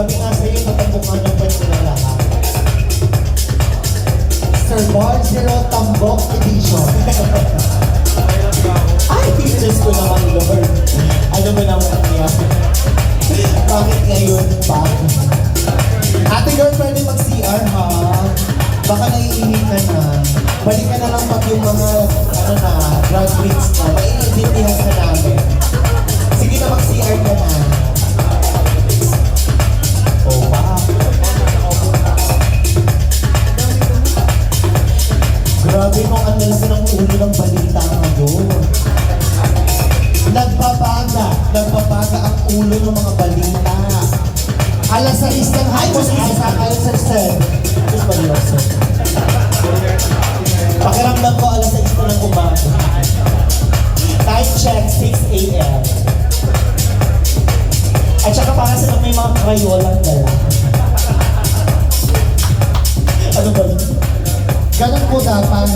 Sabi nga sa'yo, natambukan ng pwede na lahat. Sir Bar Zero Tambok Edition. Ay, Diyos ko naman, Lord. Ano ba naman niya? Bakit ngayon pa? Ate girl, pwede mag-CR ha? Baka naiinit ka na. Balik ka na lang pag yung mga, ano na, graduates na. Maiintindihan ka namin. Sige na, mag-CR ka na. Oh, wow. Grabe kung ang nalasa ng ulo ng balita ngayon. Nagbabaga ang ulo ng mga balita. Alas 6 ng hapon, alas 6. Diyos ba niyo, sir? Pakiramdam ko alas 6 na ng umaga. Time check, 6 a.m. At saka para sa may mga krayolang dala. Ano ba yun? Ganun po dapat.